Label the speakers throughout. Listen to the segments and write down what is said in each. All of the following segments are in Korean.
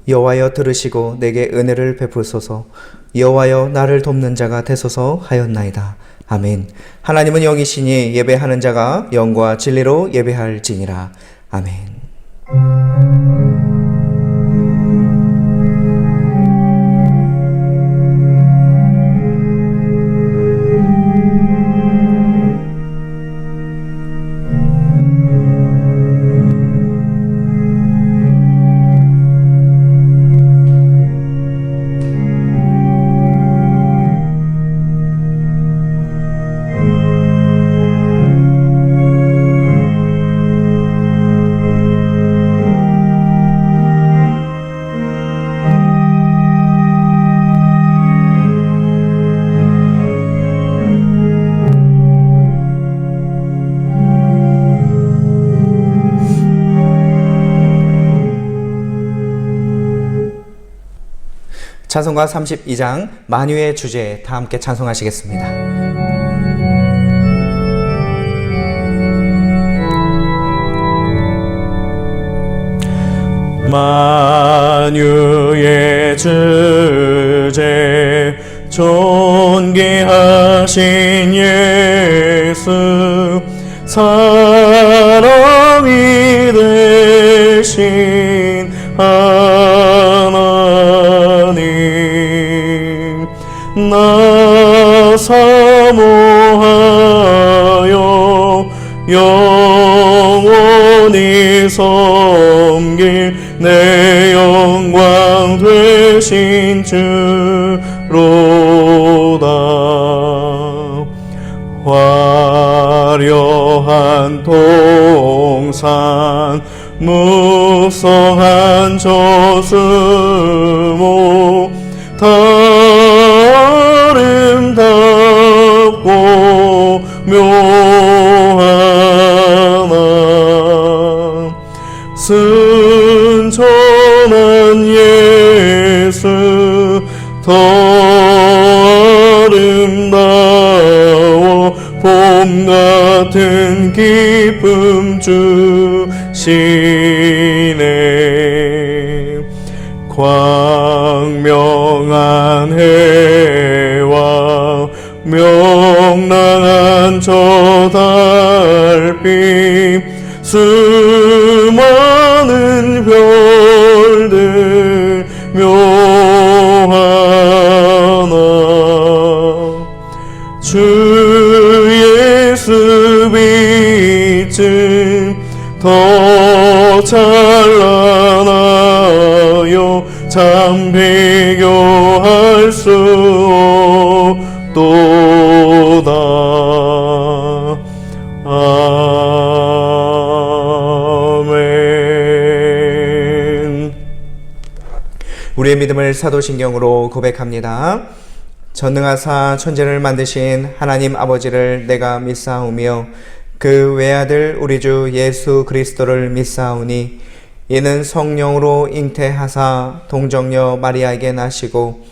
Speaker 1: 여호와여 들으시고 내게 은혜를 베푸소서. 여호와여 나를 돕는 자가 되소서 하였나이다. 아멘. 하나님은 영이시니 예배하는 자가 영과 진리로 예배할지니라. 아멘. 찬송가 32장 만유의 주제 다 함께 찬송하시겠습니다.
Speaker 2: 만유의 주제 존귀하신 예수 사람이 되신 하나님 나 사모하여 영원히 섬길 내 영광 되신 주로다. 화려한 동산 무성한 저수목 다 아름답고 묘하나 순전한 예수 더 아름다워 봄 같은 기쁨 주시네. 광명한 해와 명랑한 저 달빛 수많은 별들 묘하나 주 예수 빛은 더 찬란하여 참 비교할 수 없도다. 아멘.
Speaker 1: 우리의 믿음을 사도신경으로 고백합니다. 전능하사 천지를 만드신 하나님 아버지를 내가 믿사오며 그 외아들 우리 주 예수 그리스도를 믿사오니 이는 성령으로 잉태하사 동정녀 마리아에게 나시고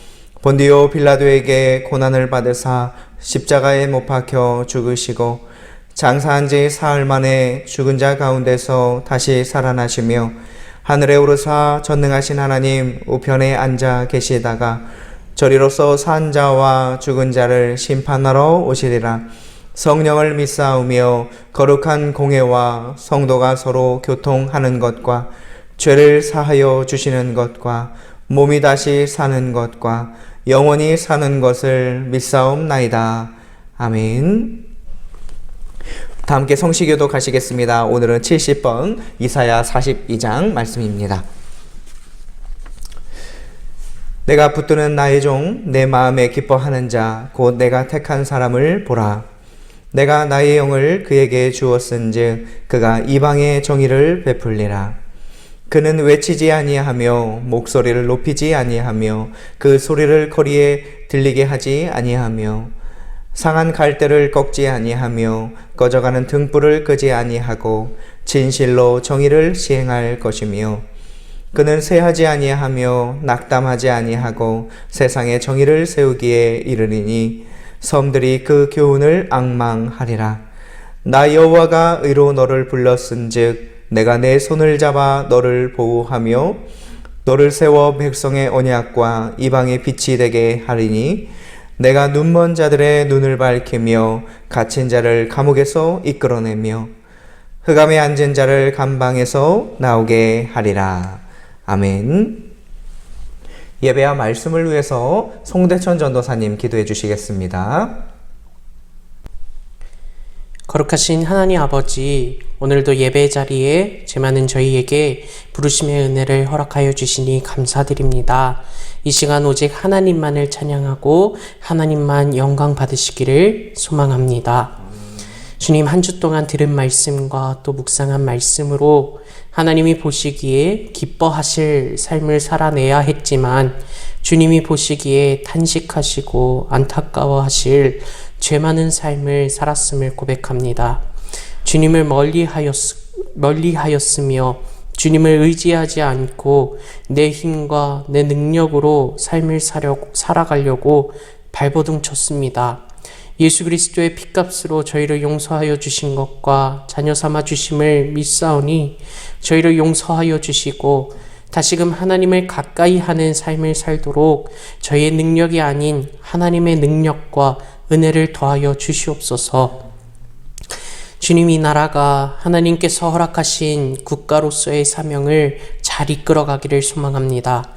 Speaker 1: 본디오 빌라도에게 고난을 받으사 십자가에 못 박혀 죽으시고 장사한 지 사흘 만에 죽은 자 가운데서 다시 살아나시며 하늘에 오르사 전능하신 하나님 우편에 앉아 계시다가 저리로서 산 자와 죽은 자를 심판하러 오시리라. 성령을 믿사오며 거룩한 공회와 성도가 서로 교통하는 것과 죄를 사하여 주시는 것과 몸이 다시 사는 것과 영원히 사는 것을 믿사옵나이다. 아멘. 다 함께 성시교도 가시겠습니다. 오늘은 70번 이사야 42장 말씀입니다. 내가 붙드는 나의 종 내 마음에 기뻐하는 자 곧 내가 택한 사람을 보라. 내가 나의 영을 그에게 주었은즉 그가 이방의 정의를 베풀리라. 그는 외치지 아니하며 목소리를 높이지 아니하며 그 소리를 거리에 들리게 하지 아니하며 상한 갈대를 꺾지 아니하며 꺼져가는 등불을 끄지 아니하고 진실로 정의를 시행할 것이며 그는 쇠하지 아니하며 낙담하지 아니하고 세상에 정의를 세우기에 이르리니 섬들이 그 교훈을 앙망하리라. 나 여호와가 의로 너를 불렀은즉 내가 내 손을 잡아 너를 보호하며 너를 세워 백성의 언약과 이방의 빛이 되게 하리니 내가 눈먼 자들의 눈을 밝히며 갇힌 자를 감옥에서 이끌어내며 흑암에 앉은 자를 감방에서 나오게 하리라. 아멘. 예배와 말씀을 위해서 송대천 전도사님 기도해 주시겠습니다.
Speaker 3: 거룩하신 하나님 아버지, 오늘도 예배 자리에 제 많은 저희에게 부르심의 은혜를 허락하여 주시니 감사드립니다. 이 시간 오직 하나님만을 찬양하고 하나님만 영광 받으시기를 소망합니다. 주님, 한 주 동안 들은 말씀과 또 묵상한 말씀으로 하나님이 보시기에 기뻐하실 삶을 살아내야 했지만 주님이 보시기에 탄식하시고 안타까워하실 죄 많은 삶을 살았음을 고백합니다. 주님을 멀리하였으며 주님을 의지하지 않고 내 힘과 내 능력으로 삶을 살아가려고 발버둥 쳤습니다. 예수 그리스도의 핏값으로 저희를 용서하여 주신 것과 자녀 삼아 주심을 믿사오니 저희를 용서하여 주시고 다시금 하나님을 가까이 하는 삶을 살도록 저희의 능력이 아닌 하나님의 능력과 은혜를 더하여 주시옵소서. 주님, 이 나라가 하나님께서 허락하신 국가로서의 사명을 잘 이끌어가기를 소망합니다.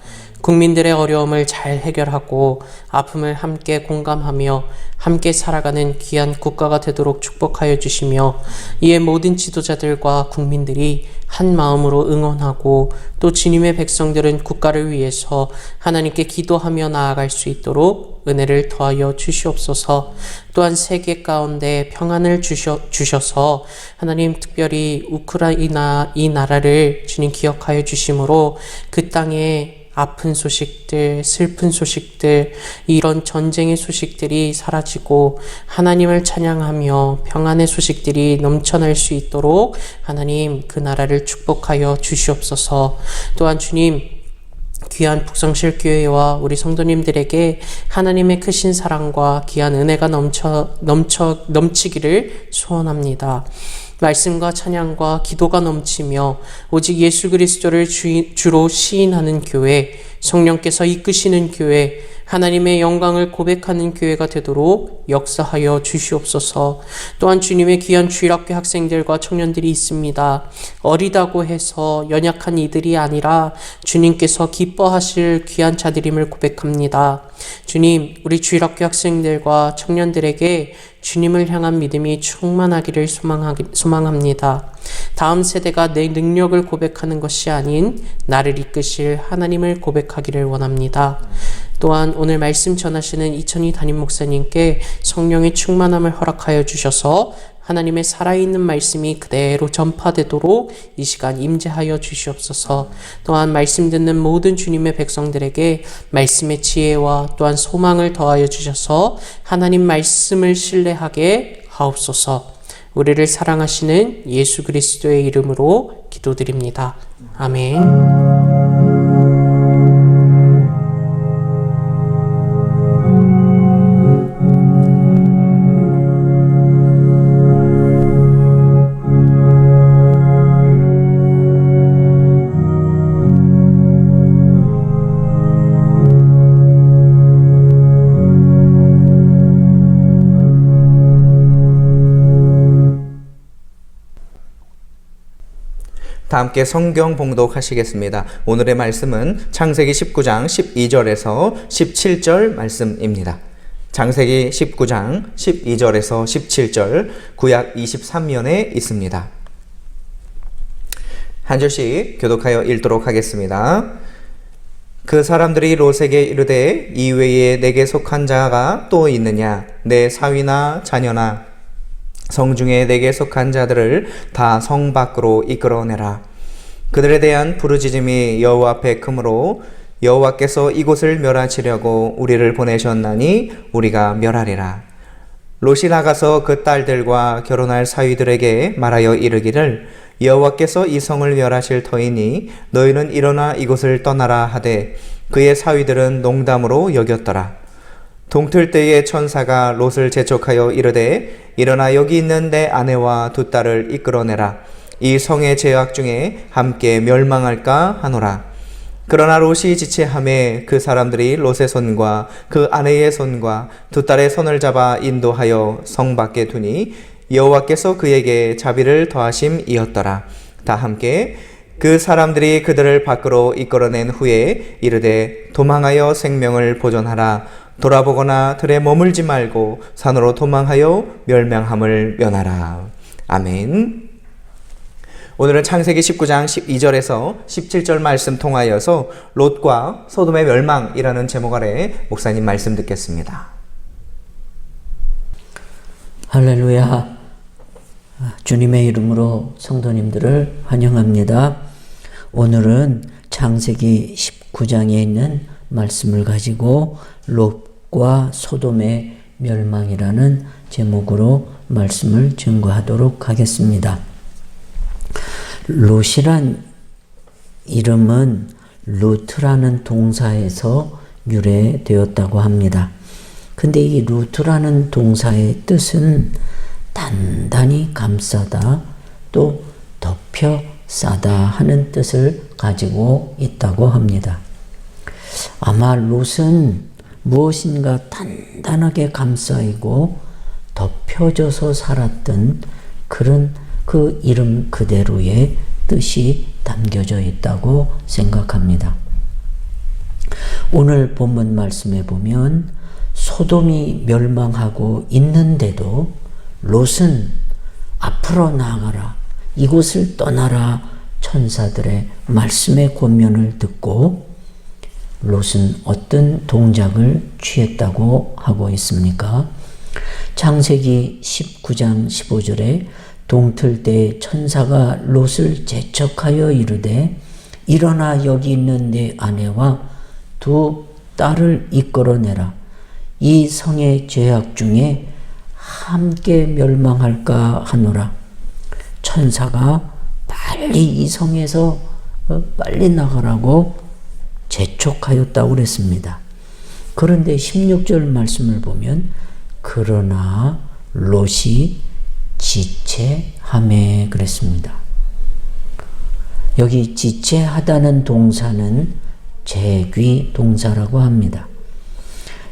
Speaker 3: 국민들의 어려움을 잘 해결하고 아픔을 함께 공감하며 함께 살아가는 귀한 국가가 되도록 축복하여 주시며 이에 모든 지도자들과 국민들이 한 마음으로 응원하고 또 주님의 백성들은 국가를 위해서 하나님께 기도하며 나아갈 수 있도록 은혜를 더하여 주시옵소서. 또한 세계 가운데 평안을 주셔서 하나님, 특별히 우크라이나 이 나라를 주님 기억하여 주심으로 그 땅에 아픈 소식들, 슬픈 소식들, 이런 전쟁의 소식들이 사라지고 하나님을 찬양하며 평안의 소식들이 넘쳐날 수 있도록 하나님, 그 나라를 축복하여 주시옵소서. 또한 주님, 귀한 북성실교회와 우리 성도님들에게 하나님의 크신 사랑과 귀한 은혜가 넘치기를 소원합니다. 말씀과 찬양과 기도가 넘치며 오직 예수 그리스도를 주로 시인하는 교회, 성령께서 이끄시는 교회, 하나님의 영광을 고백하는 교회가 되도록 역사하여 주시옵소서. 또한 주님의 귀한 주일학교 학생들과 청년들이 있습니다. 어리다고 해서 연약한 이들이 아니라 주님께서 기뻐하실 귀한 자들임을 고백합니다. 주님, 우리 주일학교 학생들과 청년들에게 주님을 향한 믿음이 충만하기를 소망합니다. 다음 세대가 내 능력을 고백하는 것이 아닌 나를 이끄실 하나님을 고백하기를 원합니다. 또한 오늘 말씀 전하시는 이천희 담임 목사님께 성령의 충만함을 허락하여 주셔서 하나님의 살아있는 말씀이 그대로 전파되도록 이 시간 임재하여 주시옵소서. 또한 말씀 듣는 모든 주님의 백성들에게 말씀의 지혜와 또한 소망을 더하여 주셔서 하나님 말씀을 신뢰하게 하옵소서. 우리를 사랑하시는 예수 그리스도의 이름으로 기도드립니다. 아멘.
Speaker 1: 다 함께 성경 봉독하시겠습니다. 오늘의 말씀은 창세기 19장 12절에서 17절 말씀입니다. 창세기 19장 12절에서 17절, 구약 23면에 있습니다. 한 절씩 교독하여 읽도록 하겠습니다. 그 사람들이 롯에게 이르되 이외에 내게 속한 자가 또 있느냐? 내 사위나 자녀나 성중에 내게 속한 자들을 다 성 밖으로 이끌어내라. 그들에 대한 부르짖음이 여호와 앞에 크므로 여호와께서 이곳을 멸하시려고 우리를 보내셨나니 우리가 멸하리라. 롯이 나가서 그 딸들과 결혼할 사위들에게 말하여 이르기를 여호와께서 이 성을 멸하실 터이니 너희는 일어나 이곳을 떠나라 하되 그의 사위들은 농담으로 여겼더라. 동틀 때에 천사가 롯을 재촉하여 이르되 일어나 여기 있는 내 아내와 두 딸을 이끌어내라. 이 성의 죄악 중에 함께 멸망할까 하노라. 그러나 롯이 지체함에 그 사람들이 롯의 손과 그 아내의 손과 두 딸의 손을 잡아 인도하여 성 밖에 두니 여호와께서 그에게 자비를 더하심이었더라. 다 함께 그 사람들이 그들을 밖으로 이끌어낸 후에 이르되 도망하여 생명을 보존하라. 돌아보거나 들에 머물지 말고 산으로 도망하여 멸망함을 면하라. 아멘. 오늘은 창세기 19장 12절에서 17절 말씀 통하여서 롯과 소돔의 멸망이라는 제목 아래 목사님 말씀 듣겠습니다.
Speaker 4: 할렐루야. 주님의 이름으로 성도님들을 환영합니다. 오늘은 창세기 19장에 있는 말씀을 가지고 롯과 소돔의 멸망이라는 제목으로 말씀을 증거하도록 하겠습니다. 롯이란 이름은 루트라는 동사에서 유래되었다고 합니다. 근데 이 루트라는 동사의 뜻은 단단히 감싸다, 또 덮여 싸다 하는 뜻을 가지고 있다고 합니다. 아마 롯은 무엇인가 단단하게 감싸이고 덮여져서 살았던 그런 그 이름 그대로의 뜻이 담겨져 있다고 생각합니다. 오늘 본문 말씀에 보면 소돔이 멸망하고 있는데도 롯은 앞으로 나아가라, 이곳을 떠나라 천사들의 말씀의 권면을 듣고 롯은 어떤 동작을 취했다고 하고 있습니까? 창세기 19장 15절에 동틀 때 천사가 롯을 재촉하여 이르되 일어나 여기 있는 내 아내와 두 딸을 이끌어내라. 이 성의 죄악 중에 함께 멸망할까 하노라. 천사가 빨리 이 성에서 빨리 나가라고 재촉하였다고 그랬습니다. 그런데 16절 말씀을 보면 그러나 롯이 지체하매 그랬습니다. 여기 지체하다는 동사는 재귀 동사라고 합니다.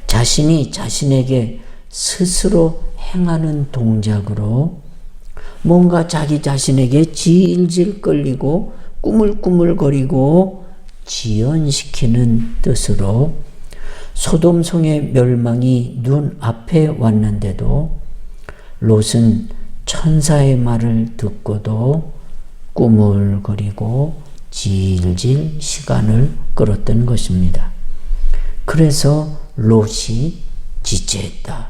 Speaker 4: 자신이 자신에게 스스로 행하는 동작으로 뭔가 자기 자신에게 질질 끌리고 꾸물꾸물거리고 지연시키는 뜻으로 소돔성의 멸망이 눈앞에 왔는데도 롯은 천사의 말을 듣고도 꾸물거리고 질질 시간을 끌었던 것입니다. 그래서 롯이 지체했다.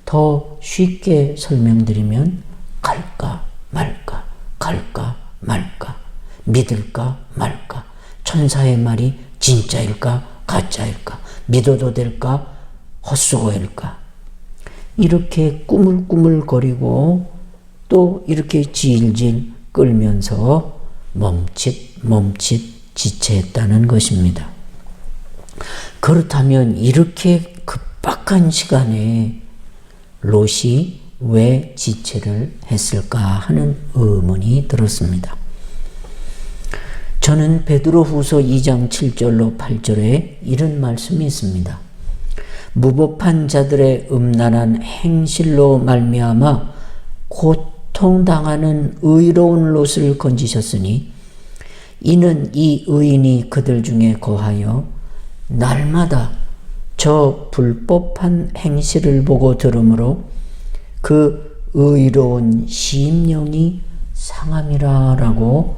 Speaker 4: 더 쉽게 설명드리면 갈까 말까, 갈까 말까, 믿을까 말까, 천사의 말이 진짜일까 가짜일까, 믿어도 될까 헛수고일까, 이렇게 꾸물꾸물거리고 또 이렇게 질질 끌면서 멈칫 지체했다는 것입니다. 그렇다면 이렇게 급박한 시간에 롯이 왜 지체를 했을까 하는 의문이 들었습니다. 저는 베드로후서 2장 7절로 8절에 이런 말씀이 있습니다. 무법한 자들의 음란한 행실로 말미암아 고통당하는 의로운 롯을 건지셨으니 이는 이 의인이 그들 중에 거하여 날마다 저 불법한 행실을 보고 들으므로 그 의로운 심령이 상함이라라고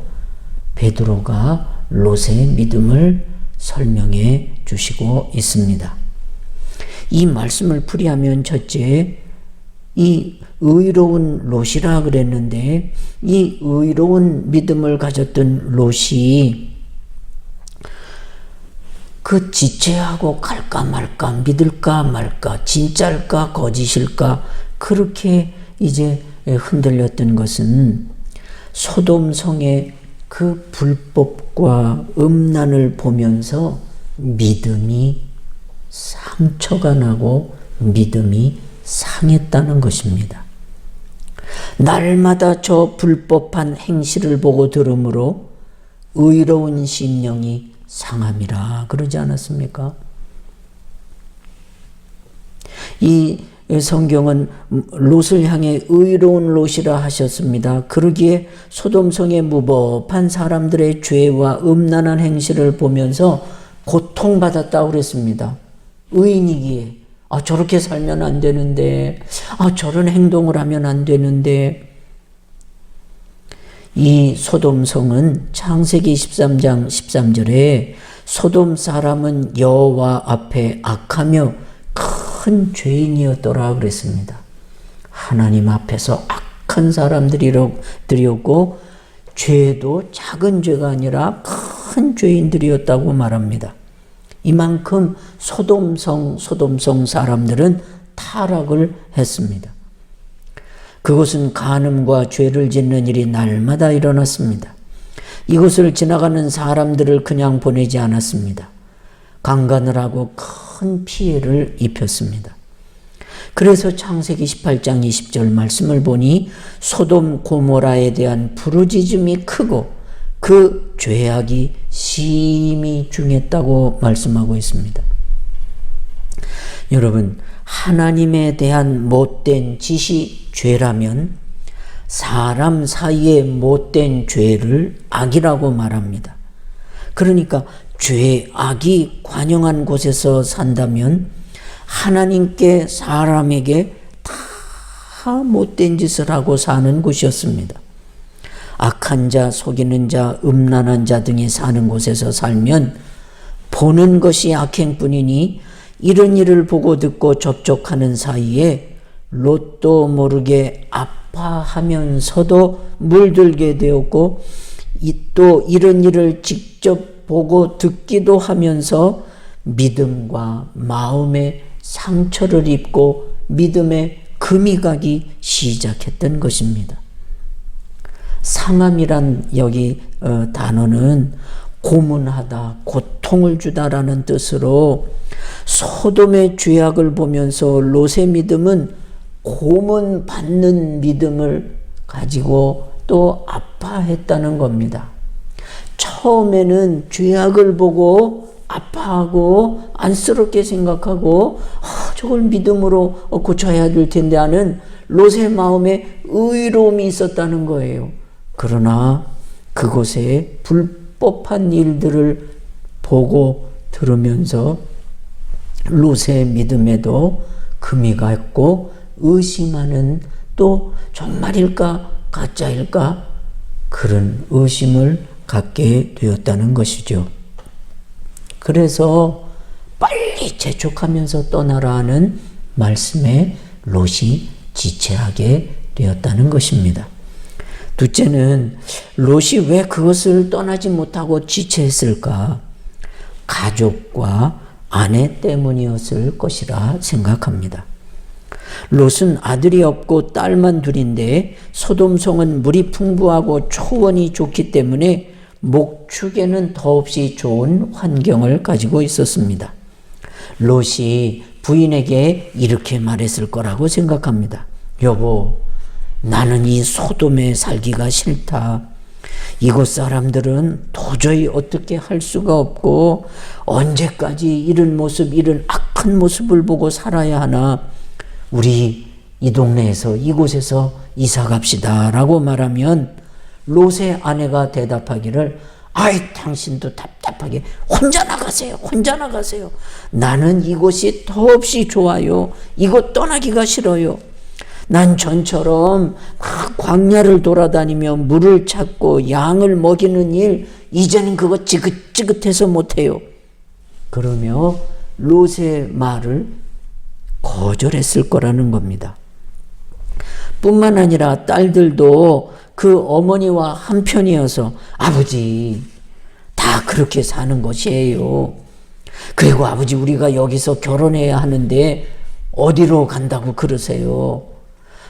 Speaker 4: 베드로가 롯의 믿음을 설명해 주시고 있습니다. 이 말씀을 풀이하면 첫째, 이 의로운 롯이라 그랬는데 이 의로운 믿음을 가졌던 롯이 그 지체하고 갈까 말까, 믿을까 말까, 진짜일까 거짓일까 그렇게 이제 흔들렸던 것은 소돔성의 그 불법과 음란을 보면서 믿음이 상처가 나고 믿음이 상했다는 것입니다. 날마다 저 불법한 행실을 보고 들으므로 의로운 심령이 상함이라 그러지 않았습니까? 이 성경은 롯을 향해 의로운 롯이라 하셨습니다. 그러기에 소돔성의 무법한 사람들의 죄와 음란한 행실을 보면서 고통받았다고 그랬습니다. 의인이기에 저렇게 살면 안 되는데, 저런 행동을 하면 안 되는데. 이 소돔성은 창세기 13장 13절에 소돔 사람은 여호와 앞에 악하며 큰 죄인이었더라 그랬습니다. 하나님 앞에서 악한 사람들이었고 죄도 작은 죄가 아니라 큰 죄인들이었다고 말합니다. 이만큼 소돔성 사람들은 타락을 했습니다. 그곳은 간음과 죄를 짓는 일이 날마다 일어났습니다. 이곳을 지나가는 사람들을 그냥 보내지 않았습니다. 강간을 하고 큰 피해를 입혔습니다. 그래서 창세기 18장 20절 말씀을 보니 소돔 고모라에 대한 부르짖음이 크고 그 죄악이 심히 중했다고 말씀하고 있습니다. 여러분, 하나님에 대한 못된 짓이 죄라면 사람 사이의 못된 죄를 악이라고 말합니다. 그러니까 죄, 악이 관영한 곳에서 산다면 하나님께 사람에게 다 못된 짓을 하고 사는 곳이었습니다. 악한 자, 속이는 자, 음란한 자 등이 사는 곳에서 살면 보는 것이 악행뿐이니 이런 일을 보고 듣고 접촉하는 사이에 롯도 모르게 아파하면서도 물들게 되었고 또 이런 일을 직접 보고 듣기도 하면서 믿음과 마음의 상처를 입고 믿음에 금이 가기 시작했던 것입니다. 상함이란 여기 단어는 고문하다, 고통을 주다라는 뜻으로 소돔의 죄악을 보면서 롯의 믿음은 고문받는 믿음을 가지고 또 아파했다는 겁니다. 처음에는 죄악을 보고 아파하고 안쓰럽게 생각하고 저걸 믿음으로 고쳐야 될 텐데 하는 롯의 마음에 의로움이 있었다는 거예요. 그러나 그곳에 불법한 일들을 보고 들으면서 롯의 믿음에도 금이 갔고 의심하는, 또 정말일까 가짜일까 그런 의심을 갖게 되었다는 것이죠. 그래서 빨리 재촉하면서 떠나라 하는 말씀에 롯이 지체하게 되었다는 것입니다. 둘째는 롯이 왜 그것을 떠나지 못하고 지체했을까? 가족과 아내 때문이었을 것이라 생각합니다. 롯은 아들이 없고 딸만 둘인데 소돔성은 물이 풍부하고 초원이 좋기 때문에 목축에는 더없이 좋은 환경을 가지고 있었습니다. 롯이 부인에게 이렇게 말했을 거라고 생각합니다. 여보, 나는 이 소돔에 살기가 싫다. 이곳 사람들은 도저히 어떻게 할 수가 없고 언제까지 이런 모습, 이런 악한 모습을 보고 살아야 하나. 우리 이 동네에서 이곳에서 이사 갑시다 라고 말하면 롯의 아내가 대답하기를 아이 당신도 답답하게 혼자 나가세요. 나는 이곳이 더없이 좋아요. 이곳 떠나기가 싫어요. 난 전처럼 막 광야를 돌아다니며 물을 찾고 양을 먹이는 일 이제는 그거 지긋지긋해서 못해요. 그러며 롯의 말을 거절했을 거라는 겁니다. 뿐만 아니라 딸들도 그 어머니와 한편이어서 아버지 다 그렇게 사는 것이에요. 그리고 아버지 우리가 여기서 결혼해야 하는데 어디로 간다고 그러세요.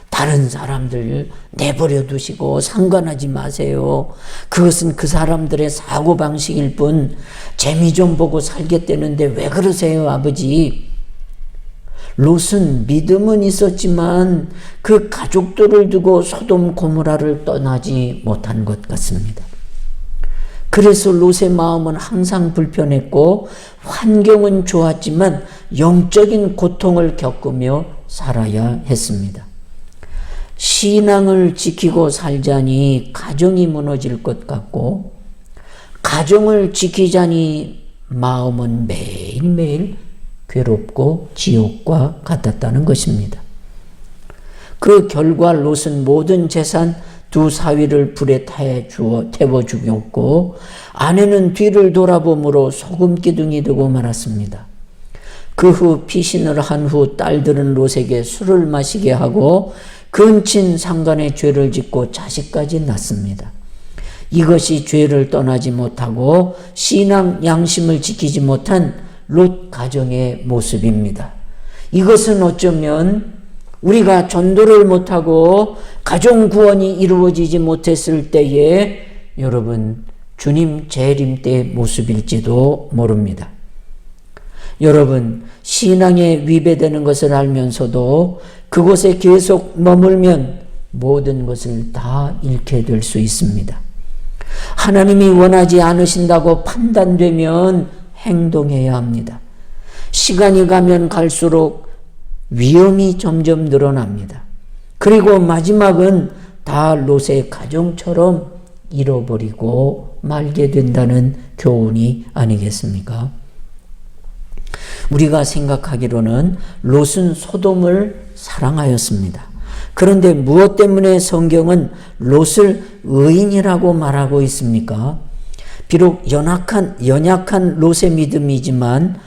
Speaker 4: 다른 사람들 내버려 두시고 상관하지 마세요. 그것은 그 사람들의 사고방식일 뿐 재미 좀 보고 살겠다는데 왜 그러세요 아버지. 롯은 믿음은 있었지만 그 가족들을 두고 소돔 고모라를 떠나지 못한 것 같습니다. 그래서 롯의 마음은 항상 불편했고 환경은 좋았지만 영적인 고통을 겪으며 살아야 했습니다. 신앙을 지키고 살자니 가정이 무너질 것 같고 가정을 지키자니 마음은 매일매일 괴롭고 지옥과 같았다는 것입니다. 그 결과 롯은 모든 재산 두 사위를 불에 태워 죽였고 아내는 뒤를 돌아보므로 소금 기둥이 되고 말았습니다. 그 후 피신을 한 후 딸들은 롯에게 술을 마시게 하고 근친 상간에 죄를 짓고 자식까지 낳습니다. 이것이 죄를 떠나지 못하고 신앙 양심을 지키지 못한 롯 가정의 모습입니다. 이것은 어쩌면 우리가 전도를 못하고 가정 구원이 이루어지지 못했을 때에 여러분 주님 재림 때의 모습일지도 모릅니다. 여러분 신앙에 위배되는 것을 알면서도 그곳에 계속 머물면 모든 것을 다 잃게 될 수 있습니다. 하나님이 원하지 않으신다고 판단되면 행동해야 합니다. 시간이 가면 갈수록 위험이 점점 늘어납니다. 그리고 마지막은 다 롯의 가정처럼 잃어버리고 말게 된다는 교훈이 아니겠습니까? 우리가 생각하기로는 롯은 소돔을 사랑하였습니다. 그런데 무엇 때문에 성경은 롯을 의인이라고 말하고 있습니까? 비록 연약한 롯의 믿음이지만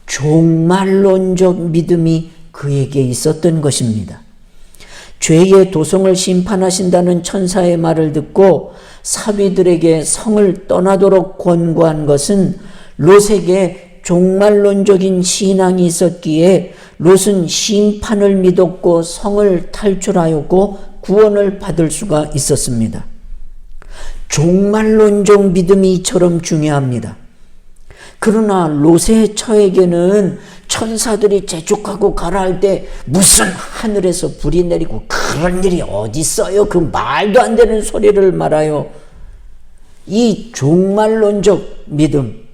Speaker 4: 종말론적 믿음이 그에게 있었던 것입니다. 죄의 도성을 심판하신다는 천사의 말을 듣고 사위들에게 성을 떠나도록 권고한 것은 롯에게 종말론적인 신앙이 있었기에 롯은 심판을 믿었고 성을 탈출하였고 구원을 받을 수가 있었습니다. 종말론적 믿음이 이처럼 중요합니다. 그러나 롯의 처에게는 천사들이 재촉하고 가라 할 때 무슨 하늘에서 불이 내리고 그런 일이 어디 있어요? 그 말도 안 되는 소리를 말아요. 이 종말론적 믿음,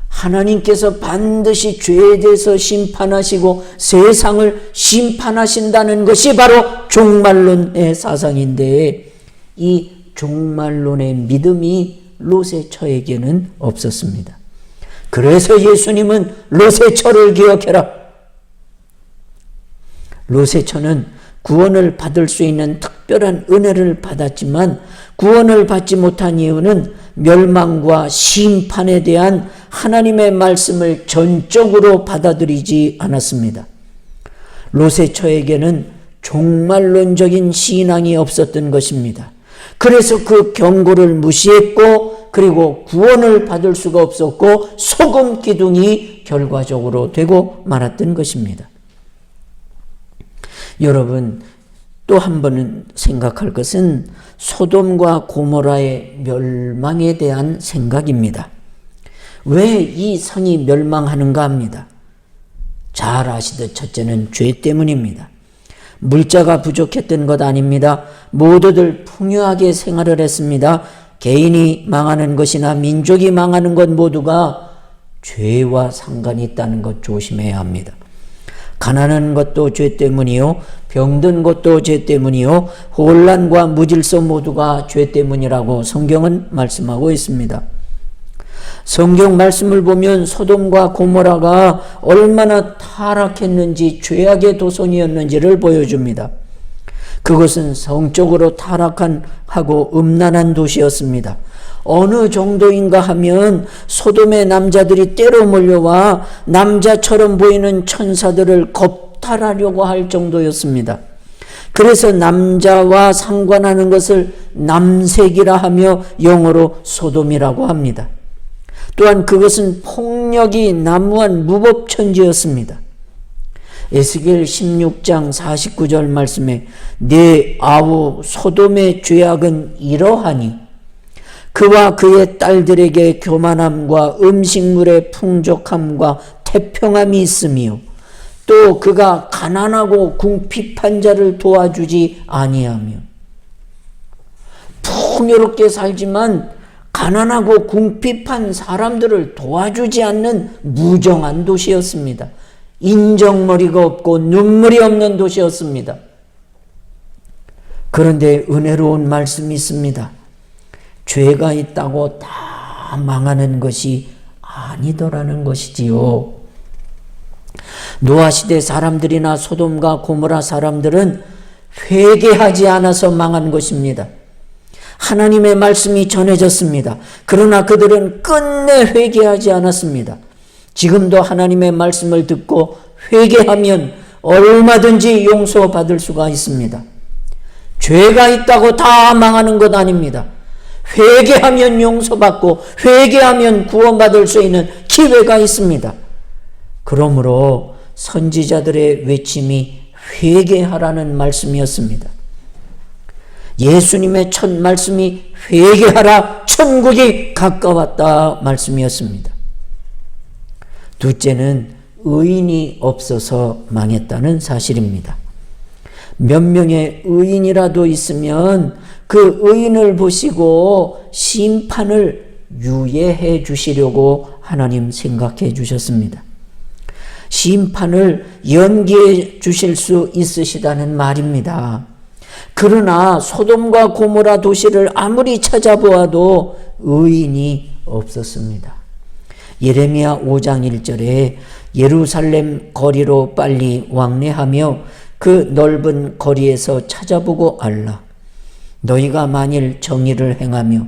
Speaker 4: 하나님께서 반드시 죄에 대해서 심판하시고 세상을 심판하신다는 것이 바로 종말론의 사상인데 이 종말론의 믿음이 롯의 처에게는 없었습니다. 그래서 예수님은 롯의 처를 기억해라. 롯의 처는 구원을 받을 수 있는 특별한 은혜를 받았지만 구원을 받지 못한 이유는 멸망과 심판에 대한 하나님의 말씀을 전적으로 받아들이지 않았습니다. 롯의 처에게는 종말론적인 신앙이 없었던 것입니다. 그래서 그 경고를 무시했고 그리고 구원을 받을 수가 없었고 소금 기둥이 결과적으로 되고 말았던 것입니다. 여러분 또 한 번은 생각할 것은 소돔과 고모라의 멸망에 대한 생각입니다. 왜 이 성이 멸망하는가 합니다. 잘 아시듯 첫째는 죄 때문입니다. 물자가 부족했던 것 아닙니다. 모두들 풍요하게 생활을 했습니다. 개인이 망하는 것이나 민족이 망하는 것 모두가 죄와 상관이 있다는 것 조심해야 합니다. 가난한 것도 죄 때문이요, 병든 것도 죄 때문이요, 혼란과 무질서 모두가 죄 때문이라고 성경은 말씀하고 있습니다. 성경 말씀을 보면 소돔과 고모라가 얼마나 타락했는지 죄악의 도성이었는지를 보여줍니다. 그것은 성적으로 타락하고 음란한 도시였습니다. 어느 정도인가 하면 소돔의 남자들이 때로 몰려와 남자처럼 보이는 천사들을 겁탈하려고 할 정도였습니다. 그래서 남자와 상관하는 것을 남색이라 하며 영어로 소돔이라고 합니다. 또한 그것은 폭력이 난무한 무법천지였습니다. 에스겔 16장 49절 말씀에 내 아우 소돔의 죄악은 이러하니 그와 그의 딸들에게 교만함과 음식물의 풍족함과 태평함이 있으며 또 그가 가난하고 궁핍한 자를 도와주지 아니하며 풍요롭게 살지만 가난하고 궁핍한 사람들을 도와주지 않는 무정한 도시였습니다. 인정머리가 없고 눈물이 없는 도시였습니다. 그런데 은혜로운 말씀이 있습니다. 죄가 있다고 다 망하는 것이 아니더라는 것이지요. 노아 시대 사람들이나 소돔과 고모라 사람들은 회개하지 않아서 망한 것입니다. 하나님의 말씀이 전해졌습니다. 그러나 그들은 끝내 회개하지 않았습니다. 지금도 하나님의 말씀을 듣고 회개하면 얼마든지 용서받을 수가 있습니다. 죄가 있다고 다 망하는 것 아닙니다. 회개하면 용서받고 회개하면 구원받을 수 있는 기회가 있습니다. 그러므로 선지자들의 외침이 회개하라는 말씀이었습니다. 예수님의 첫 말씀이 회개하라, 천국이 가까웠다 말씀이었습니다. 둘째는 의인이 없어서 망했다는 사실입니다. 몇 명의 의인이라도 있으면 그 의인을 보시고 심판을 유예해 주시려고 하나님 생각해 주셨습니다. 심판을 연기해 주실 수 있으시다는 말입니다. 그러나 소돔과 고모라 도시를 아무리 찾아보아도 의인이 없었습니다. 예레미야 5장 1절에 예루살렘 거리로 빨리 왕래하며 그 넓은 거리에서 찾아보고 알라. 너희가 만일 정의를 행하며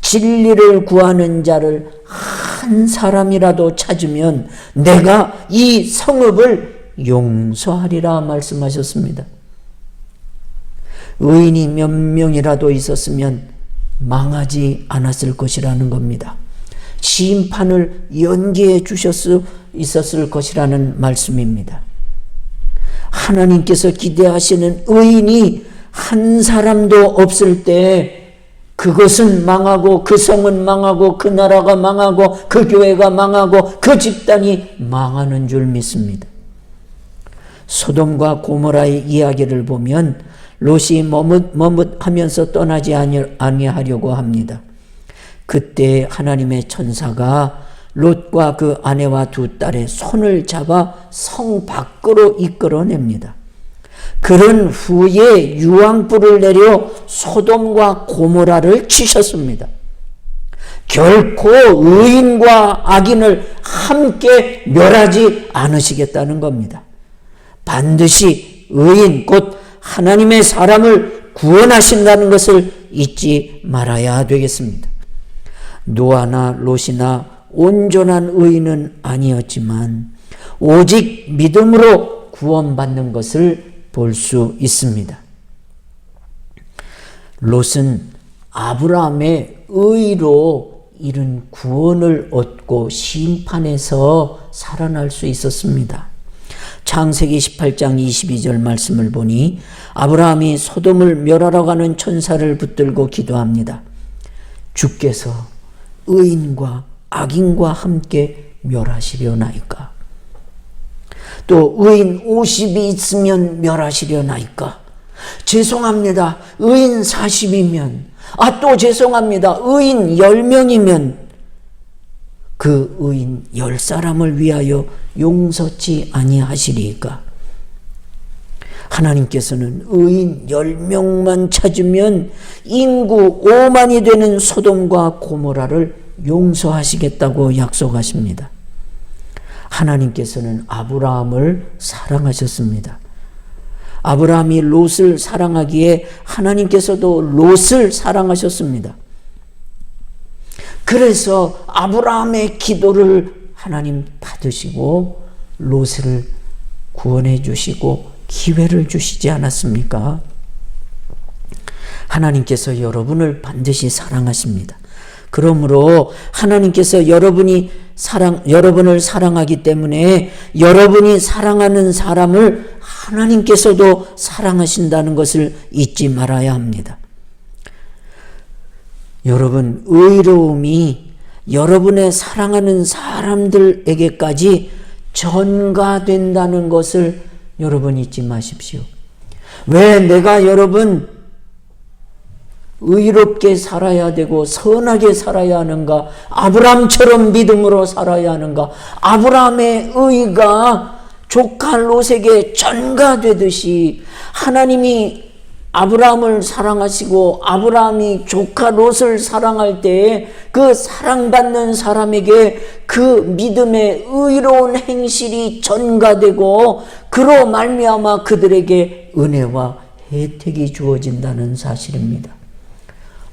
Speaker 4: 진리를 구하는 자를 한 사람이라도 찾으면 내가 이 성읍을 용서하리라 말씀하셨습니다. 의인이 몇 명이라도 있었으면 망하지 않았을 것이라는 겁니다. 심판을 연기해 주실 수 있었을 것이라는 말씀입니다. 하나님께서 기대하시는 의인이 한 사람도 없을 때 그것은 망하고 그 성은 망하고 그 나라가 망하고 그 교회가 망하고 그 집단이 망하는 줄 믿습니다. 소돔과 고모라의 이야기를 보면 롯이 머뭇하면서 떠나지 아니하려고 합니다. 그때 하나님의 천사가 롯과 그 아내와 두 딸의 손을 잡아 성 밖으로 이끌어냅니다. 그런 후에 유황불을 내려 소돔과 고모라를 치셨습니다. 결코 의인과 악인을 함께 멸하지 않으시겠다는 겁니다. 반드시 의인 곧 하나님의 사람을 구원하신다는 것을 잊지 말아야 되겠습니다. 노아나 롯이나 온전한 의인은 아니었지만 오직 믿음으로 구원받는 것을 볼 수 있습니다. 롯은 아브라함의 의로 이른 구원을 얻고 심판에서 살아날 수 있었습니다. 창세기 18장 22절 말씀을 보니 아브라함이 소돔을 멸하러 가는 천사를 붙들고 기도합니다. 주께서 의인과 악인과 함께 멸하시려나이까? 또 의인 50이 있으면 멸하시려나이까? 죄송합니다. 의인 40이면 또 죄송합니다. 의인 10명이면 그 의인 10사람을 위하여 용서치 아니하시리까? 하나님께서는 의인 10명만 찾으면 인구 5만이 되는 소돔과 고모라를 용서하시겠다고 약속하십니다. 하나님께서는 아브라함을 사랑하셨습니다. 아브라함이 롯을 사랑하기에 하나님께서도 롯을 사랑하셨습니다. 그래서 아브라함의 기도를 하나님 받으시고 롯을 구원해 주시고 기회를 주시지 않았습니까? 하나님께서 여러분을 반드시 사랑하십니다. 그러므로 하나님께서 여러분을 사랑하기 때문에 여러분이 사랑하는 사람을 하나님께서도 사랑하신다는 것을 잊지 말아야 합니다. 여러분, 의로움이 여러분의 사랑하는 사람들에게까지 전가된다는 것을 여러분 잊지 마십시오. 왜 내가 여러분 의롭게 살아야 되고 선하게 살아야 하는가? 아브라함처럼 믿음으로 살아야 하는가? 아브라함의 의가 조카 롯에게 전가되듯이 하나님이 아브라함을 사랑하시고 아브라함이 조카 롯을 사랑할 때에 그 사랑받는 사람에게 그 믿음의 의로운 행실이 전가되고 그로 말미암아 그들에게 은혜와 혜택이 주어진다는 사실입니다.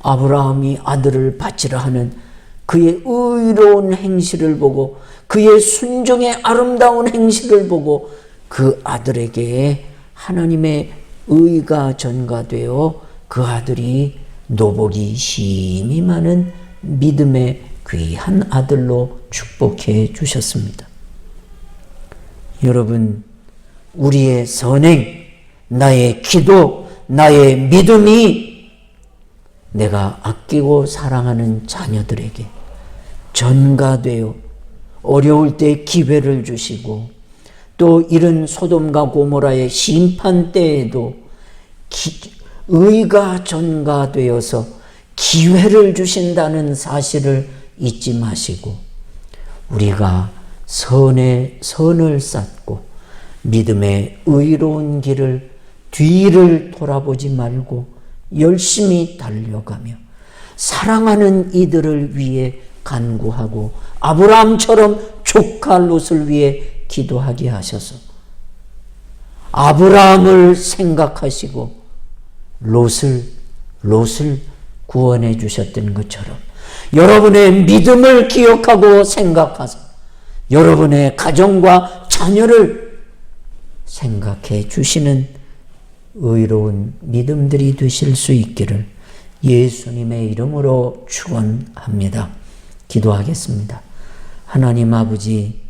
Speaker 4: 아브라함이 아들을 바치라 하는 그의 의로운 행실을 보고 그의 순종의 아름다운 행실을 보고 그 아들에게 하나님의 의가 전가되어 그 아들이 노복이 심히 많은 믿음의 귀한 아들로 축복해 주셨습니다. 여러분, 우리의 선행, 나의 기도, 나의 믿음이 내가 아끼고 사랑하는 자녀들에게 전가되어 어려울 때 기회를 주시고 또 이런 소돔과 고모라의 심판 때에도 의가 전가되어서 기회를 주신다는 사실을 잊지 마시고 우리가 선을 쌓고 믿음의 의로운 길을 뒤를 돌아보지 말고 열심히 달려가며 사랑하는 이들을 위해 간구하고 아브라함처럼 조카 롯을 위해 기도하게 하셔서 아브라함을 생각하시고 롯을 구원해 주셨던 것처럼 여러분의 믿음을 기억하고 생각하사 여러분의 가정과 자녀를 생각해 주시는 의로운 믿음들이 되실 수 있기를 예수님의 이름으로 축원합니다. 기도하겠습니다. 하나님 아버지,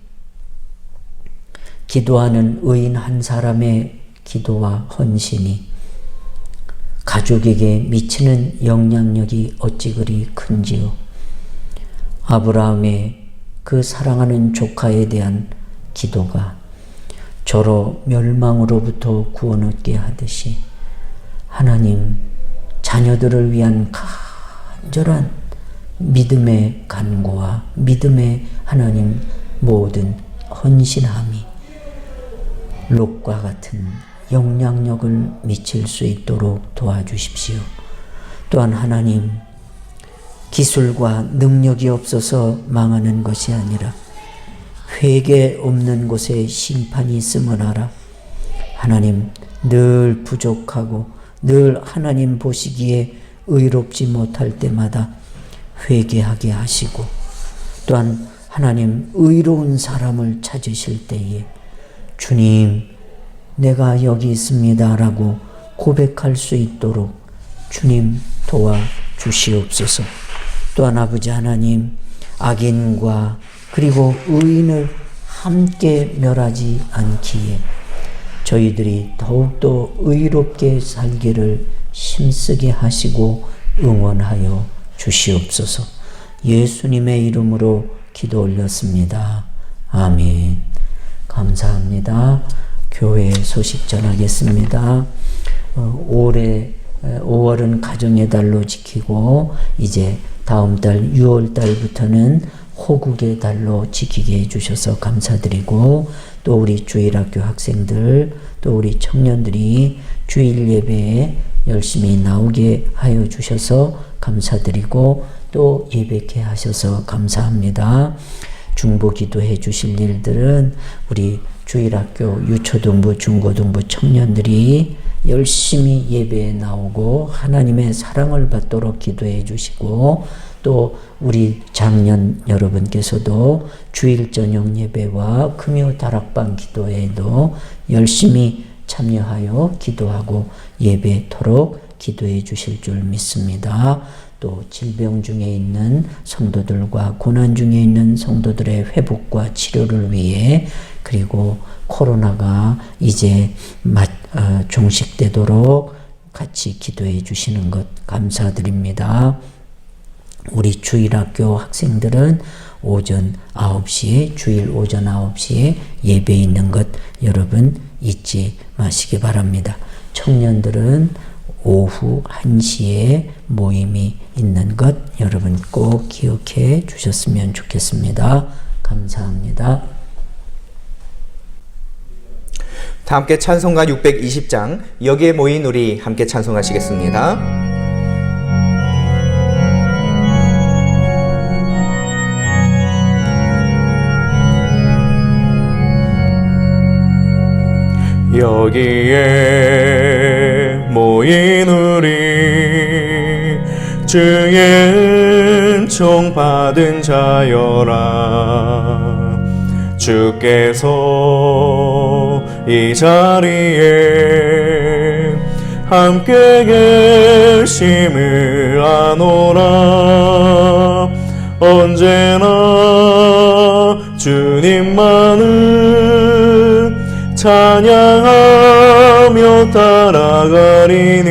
Speaker 4: 기도하는 의인 한 사람의 기도와 헌신이 가족에게 미치는 영향력이 어찌 그리 큰지요. 아브라함의 그 사랑하는 조카에 대한 기도가 저로 멸망으로부터 구원 얻게 하듯이 하나님 자녀들을 위한 간절한 믿음의 간구와 믿음의 하나님 모든 헌신함이 롯과 같은 영향력을 미칠 수 있도록 도와주십시오. 또한 하나님, 기술과 능력이 없어서 망하는 것이 아니라 회개 없는 곳에 심판이 있음을 알아 하나님 늘 부족하고 늘 하나님 보시기에 의롭지 못할 때마다 회개하게 하시고 또한 하나님 의로운 사람을 찾으실 때에 주님 내가 여기 있습니다 라고 고백할 수 있도록 주님 도와주시옵소서. 또한 아버지 하나님, 악인과 그리고 의인을 함께 멸하지 않기에 저희들이 더욱더 의롭게 살기를 힘쓰게 하시고 응원하여 주시옵소서. 예수님의 이름으로 기도 올렸습니다. 아멘. 감사합니다. 교회 소식 전하겠습니다. 올해 5월은 가정의 달로 지키고 이제 다음 달 6월 달부터는 호국의 달로 지키게 해주셔서 감사드리고 또 우리 주일학교 학생들 또 우리 청년들이 주일 예배에 열심히 나오게 하여 주셔서 감사드리고 또 예배케 하셔서 감사합니다. 중보기도해 주실 일들은 우리 주일학교 유초등부 중고등부 청년들이 열심히 예배에 나오고 하나님의 사랑을 받도록 기도해 주시고 또 우리 장년 여러분께서도 주일 저녁 예배와 금요 다락방 기도회에도 열심히 참여하여 기도하고 예배토록 기도해 주실 줄 믿습니다. 또 질병 중에 있는 성도들과 고난 중에 있는 성도들의 회복과 치료를 위해 그리고 코로나가 이제 종식되도록 같이 기도해 주시는 것 감사드립니다. 우리 주일학교 학생들은 오전 9시에 주일 오전 9시에 예배 있는 것 여러분 잊지 마시기 바랍니다. 청년들은 오후 1시에 모임이 있는 것 여러분 꼭 기억해 주셨으면 좋겠습니다. 감사합니다.
Speaker 1: 다 함께 찬송가 620장 여기에 모인 우리 함께 찬송하시겠습니다.
Speaker 2: 여기에 모인 우리 주의 은총 받은 자여라. 주께서 이 자리에 함께 계심을 아노라. 언제나 주님만을 찬양하며 따라가리니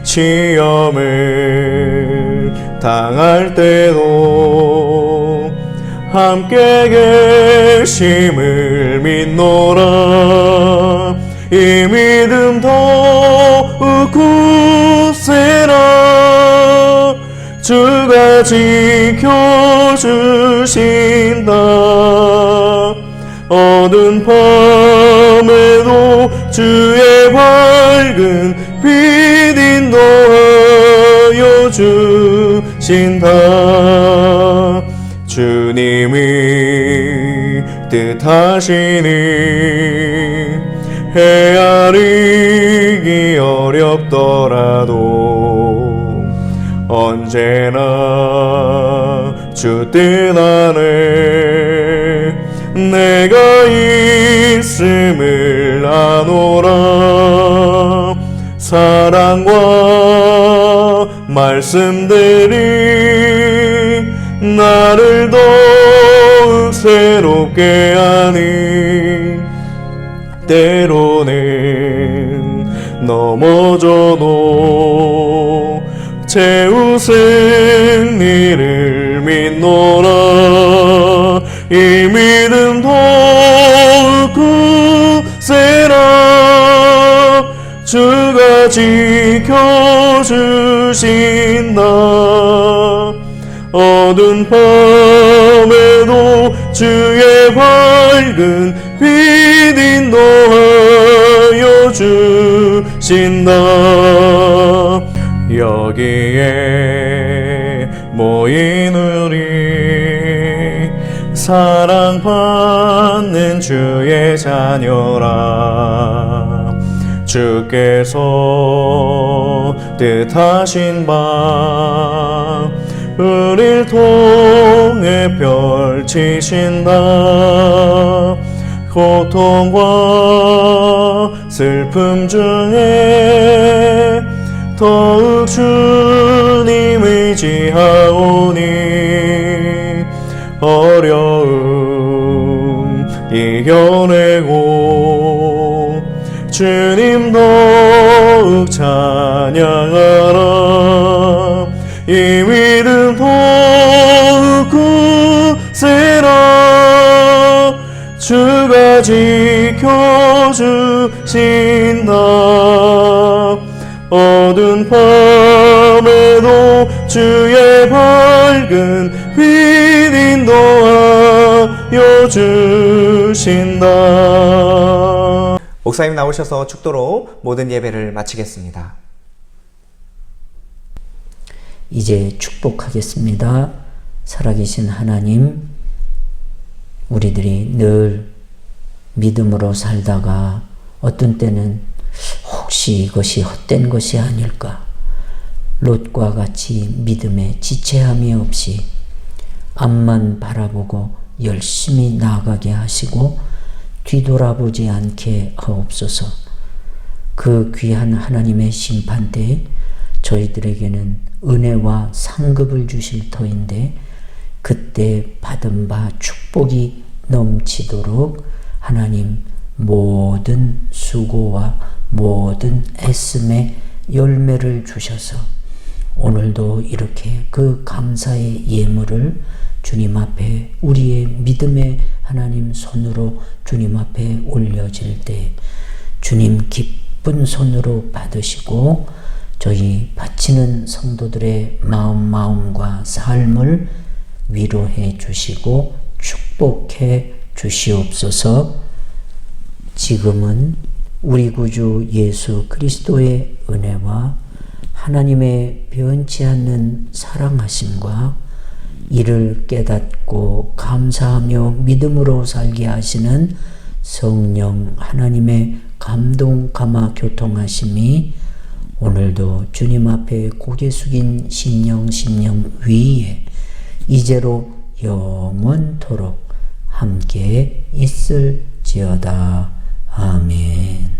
Speaker 2: 시험을 당할 때도 함께 계심을 믿노라. 이 믿음 더욱 굳세라. 주가 지켜주신다. 어두운 밤에도 주의 밝은 빛 인도하여 주신다. 주님이 뜻하시니 헤아리기 어렵더라도 언제나 주 뜻 안에 내가 있음을 아노라. 사랑과 말씀들이 나를 더욱 새롭게 하니 때로는 넘어져도 채우신 이를 믿노라. 이 믿음 더욱 굳세라. 주가 지켜주신다. 어두운 밤에도 주의 밝은 빛 인도하여 주신다. 여기에 모인 우리 사랑받는 주의 자녀라. 주께서 뜻하신 바 우릴 통해 펼치신다. 고통과 슬픔 중에 더욱 주님 의지하오니 어려움 이겨내고 주님 더욱 찬양하라. 이 믿음 더욱 굳세라. 주가 지켜주신다. 어두운 밤에도 주의 밝은 빛 인도하여 주신다.
Speaker 1: 목사님 나오셔서 축도로 모든 예배를 마치겠습니다.
Speaker 4: 이제 축복하겠습니다. 살아계신 하나님, 우리들이 늘 믿음으로 살다가 어떤 때는 혹시 이것이 헛된 것이 아닐까? 롯과 같이 믿음에 지체함이 없이 앞만 바라보고 열심히 나아가게 하시고 뒤돌아보지 않게 하옵소서. 그 귀한 하나님의 심판 때에 저희들에게는 은혜와 상급을 주실 터인데 그때 받은 바 축복이 넘치도록 하나님 모든 수고와 모든 애씀의 열매를 주셔서 오늘도 이렇게 그 감사의 예물을 주님 앞에 우리의 믿음의 하나님 손으로 주님 앞에 올려질 때 주님 기뻐 기쁜 손으로 받으시고 저희 바치는 성도들의 마음과 삶을 위로해 주시고 축복해 주시옵소서. 지금은 우리 구주 예수 그리스도의 은혜와 하나님의 변치 않는 사랑하심과 이를 깨닫고 감사하며 믿음으로 살게 하시는 성령 하나님의 감동 감화 교통하심이 오늘도 주님 앞에 고개 숙인 심령 위에 이제로 영원토록 함께 있을지어다. 아멘.